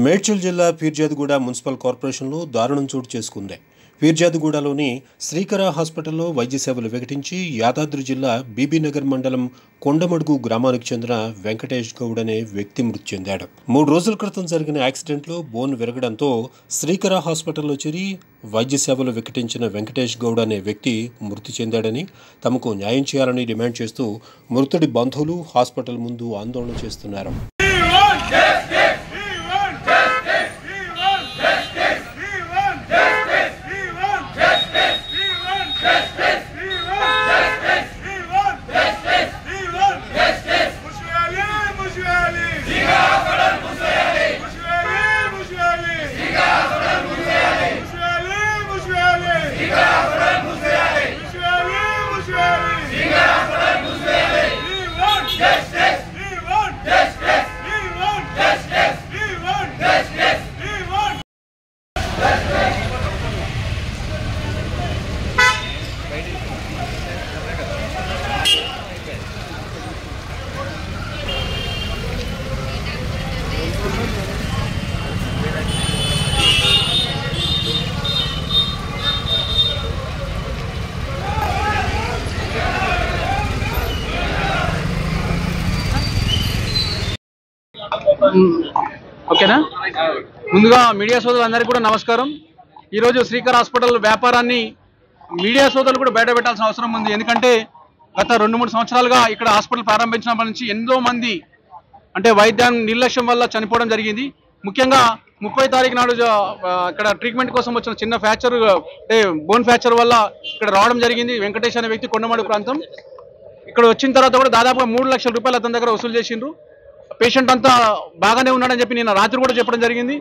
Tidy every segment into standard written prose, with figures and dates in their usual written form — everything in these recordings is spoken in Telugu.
మేడ్చల్ జిల్లా పీర్జాదిగూడ మున్సిపల్ కార్పొరేషన్లో దారుణం చోటు చేసుకుంది. పీర్జాదిగూడలోని శ్రీకర హాస్పిటల్లో వైద్య సేవలు వికటించి యాదాద్రి జిల్లా బీబీనగర్ మండలం కొండమడుగు గ్రామానికి చెందిన వెంకటేష్ గౌడ్ అనే వ్యక్తి మృతి చెందాడు. 3 రోజుల క్రితం జరిగిన యాక్సిడెంట్లో బోన్ విరగడంతో శ్రీకర హాస్పిటల్లో చేరి వైద్య సేవలు వికటించిన వెంకటేష్ గౌడ్ అనే వ్యక్తి మృతి చెందాడని, తమకు న్యాయం చేయాలని డిమాండ్ చేస్తూ మృతుడి బంధువులు హాస్పిటల్ ముందు ఆందోళన చేస్తున్నారు. ఓకేనా? ముందుగా మీడియా సోదరులందరికీ కూడా నమస్కారం. ఈరోజు శ్రీకర్ హాస్పిటల్ వ్యాపారాన్ని మీడియా సోదరులు కూడా బయట పెట్టాల్సిన అవసరం ఉంది. ఎందుకంటే గత 2-3 సంవత్సరాలుగా ఇక్కడ హాస్పిటల్ ప్రారంభించినప్పటి నుంచి ఎంతో మంది అంటే వైద్యాన్ని నిర్లక్ష్యం వల్ల చనిపోవడం జరిగింది. ముఖ్యంగా 30 తారీఖు నాడు ఇక్కడ ట్రీట్మెంట్ కోసం వచ్చిన చిన్న ఫ్రాక్చర్ అంటే బోన్ ఫ్రాక్చర్ వల్ల ఇక్కడ రావడం జరిగింది. వెంకటేష్ అనే వ్యక్తి కొండమడుగు ప్రాంతం ఇక్కడ వచ్చిన తర్వాత కూడా దాదాపుగా 3 లక్షల రూపాయలు అతని దగ్గర వసూలు చేసిండ్రు. పేషెంట్ అంతా బాగానే ఉన్నాడని చెప్పి నిన్న రాత్రి కూడా చెప్పడం జరిగింది.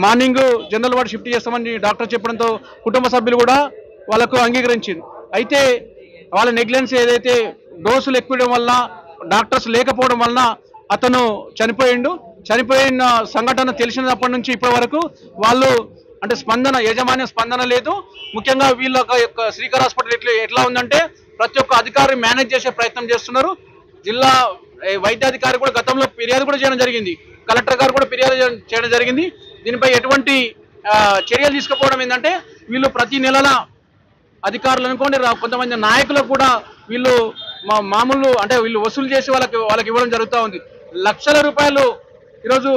మార్నింగ్ జనరల్ వార్డ్ షిఫ్ట్ చేస్తామని డాక్టర్ చెప్పడంతో కుటుంబ సభ్యులు కూడా వాళ్ళకు అంగీకరించింది. అయితే వాళ్ళ నెగ్లెన్స్ ఏదైతే డోసులు ఎక్కువడం వల్ల డాక్టర్స్ లేకపోవడం వలన అతను చనిపోయిన సంఘటన తెలిసినప్పటి నుంచి ఇప్పటి వరకు వాళ్ళు అంటే యాజమాన్య స్పందన లేదు. ముఖ్యంగా వీళ్ళ యొక్క శ్రీకర్ హాస్పిటల్ ఎట్లా ఉందంటే ప్రతి ఒక్క అధికారి మేనేజ్ చేసే ప్రయత్నం చేస్తున్నారు. జిల్లా వైద్యాధికారి కూడా గతంలో ఫిర్యాదు కూడా చేయడం జరిగింది. కలెక్టర్ గారు కూడా ఫిర్యాదు చేయడం జరిగింది. దీనిపై ఎటువంటి చర్యలు తీసుకోవడం ఏంటంటే వీళ్ళు ప్రతి నెలల అధికారులు అనుకోండి కొంతమంది నాయకులకు కూడా వీళ్ళు మామూలు అంటే వీళ్ళు వసూలు చేసి వాళ్ళకి ఇవ్వడం జరుగుతూ ఉంది. లక్షల రూపాయలు ఈరోజు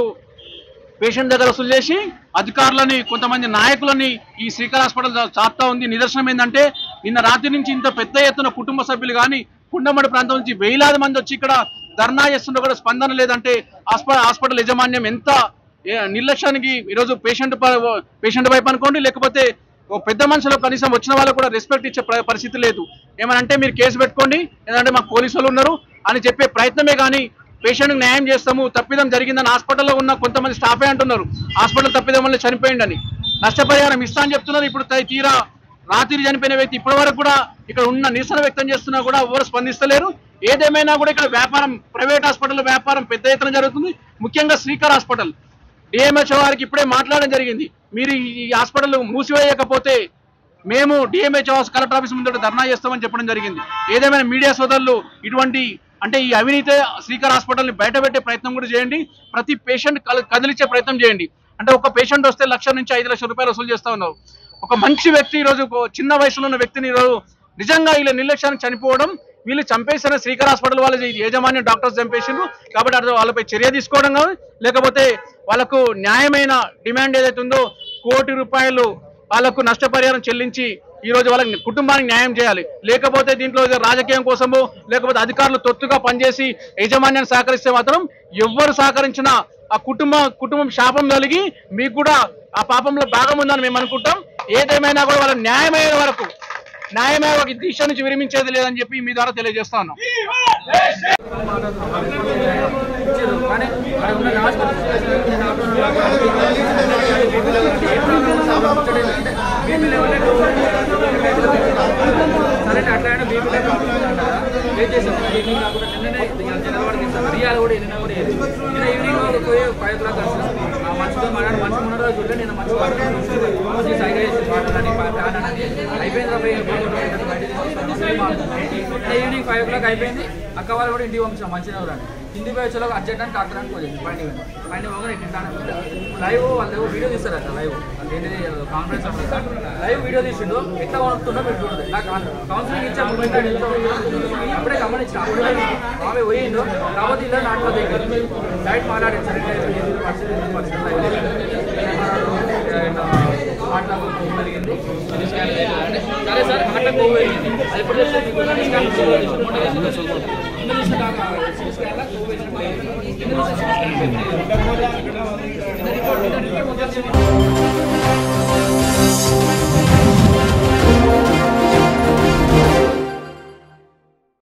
పేషెంట్ దగ్గర వసూలు చేసి అధికారులని కొంతమంది నాయకులని ఈ శ్రీకర్ హాస్పిటల్ చాపుతా ఉంది. నిదర్శనం ఏంటంటే నిన్న రాత్రి నుంచి ఇంత పెద్ద ఎత్తున కుటుంబ సభ్యులు కానీ కొండమడి ప్రాంతం నుంచి వేలాది మంది వచ్చి ఇక్కడ ధర్నా చేస్తుంటే కూడా స్పందన లేదంటే హాస్పిటల్ యాజమాన్యం ఎంత నిర్లక్ష్యానికి ఈరోజు పేషెంట్ వైపు అనుకోండి, లేకపోతే పెద్ద మనుషులు కనీసం వచ్చిన వాళ్ళకు కూడా రెస్పెక్ట్ ఇచ్చే పరిస్థితి లేదు. ఏమనంటే మీరు కేసు పెట్టుకోండి, ఏంటంటే మాకు పోలీసులు ఉన్నారు అని చెప్పే ప్రయత్నమే కానీ పేషెంట్కి న్యాయం చేస్తాము తప్పిదం జరిగిందని హాస్పిటల్లో ఉన్న కొంతమంది స్టాఫే అంటున్నారు. హాస్పిటల్ తప్పిదం వల్ల చనిపోయిందని నష్టపరిహారం ఇస్తా అని చెప్తున్నారు. ఇప్పుడు తీరా రాత్రి చనిపోయిన వ్యక్తి ఇప్పటి వరకు కూడా ఇక్కడ ఉన్న నిరసన వ్యక్తం చేస్తున్నా కూడా ఎవరు స్పందిస్తలేరు. ఏదేమైనా కూడా ఇక్కడ వ్యాపారం ప్రైవేట్ హాస్పిటల్ వ్యాపారం పెద్ద ఎత్తున జరుగుతుంది. ముఖ్యంగా శ్రీకర్ హాస్పిటల్ డిఎంహెచ్ఓ వారికి ఇప్పుడే మాట్లాడడం జరిగింది. మీరు ఈ హాస్పిటల్ మూసివేయకపోతే మేము డిఎంహెచ్ఓ కలెక్టర్ ఆఫీస్ ముందు ధర్నా చేస్తామని చెప్పడం జరిగింది. ఏదేమైనా మీడియా సోదరులు ఇటువంటి అంటే ఈ అవినీతి శ్రీకర్ హాస్పిటల్ని బయట పెట్టే ప్రయత్నం కూడా చేయండి. ప్రతి పేషెంట్ కదిలించే ప్రయత్నం చేయండి. అంటే ఒక పేషెంట్ వస్తే 1 లక్ష నుంచి 5 లక్షల రూపాయలు వసూలు చేస్తూ ఉన్నారు. ఒక మంచి వ్యక్తి ఈరోజు చిన్న వయసులో ఉన్న వ్యక్తిని ఈరోజు నిజంగా వీళ్ళ నిర్లక్ష్యాన్ని చనిపోవడం, వీళ్ళు చంపేసిన శ్రీకర్ హాస్పిటల్ వాళ్ళ యాజమాన్యం డాక్టర్స్ చంపేసిండ్రు కాబట్టి వాళ్ళపై చర్య తీసుకోవడం కాదు, లేకపోతే వాళ్ళకు న్యాయమైన డిమాండ్ ఏదైతే ఉందో 1 కోటి రూపాయలు వాళ్ళకు నష్టపరిహారం చెల్లించి ఈరోజు వాళ్ళ కుటుంబానికి న్యాయం చేయాలి. లేకపోతే దీంట్లో రాజకీయం కోసమో లేకపోతే అధికారులు తొత్తుగా పనిచేసి యాజమాన్యాన్ని సహకరిస్తే మాత్రం ఎవ్వరు సహకరించినా ఆ కుటుంబం శాపం కలిగి మీకు కూడా ఆ పాపంలో భాగం ఉందని మేము అనుకుంటాం. ఏదేమైనా కూడా వాళ్ళ న్యాయమైన వరకు దీక్ష నుంచి విరమించేది లేదని చెప్పి మీ ద్వారా తెలియజేస్తా ఉన్నాం. ఈవినింగ్ 5 o'clock అయిపోయింది. అక్క వాళ్ళు కూడా ఇంటికి పంపించాం మంచిగా हिंदी पे चलो अर्जेंट అని డాక్టర్ అని పోయింది పైన పోగానే లైవ్ వాళ్ళు వీడియో తీస్తారట లైవ్ ఏంటిది కాన్ఫరెన్స్ లైవ్ వీడియో తీసిండు ఎట్లా వస్తుందో మీరు చూడండి నాకు కౌన్సిలింగ్ ఇచ్చే మూమెంట్ అప్పుడే గమనించిన ఆమె పోయిండు కాబట్టి ఇలా నాట్లో దగ్గర డైరెక్ట్ మాట్లాడారు సార్ మాట్లాడుతుంది సరే సార్ హార్ట్ అటాక్ పోయింది అది ఇప్పుడు ఇంగ్లీష్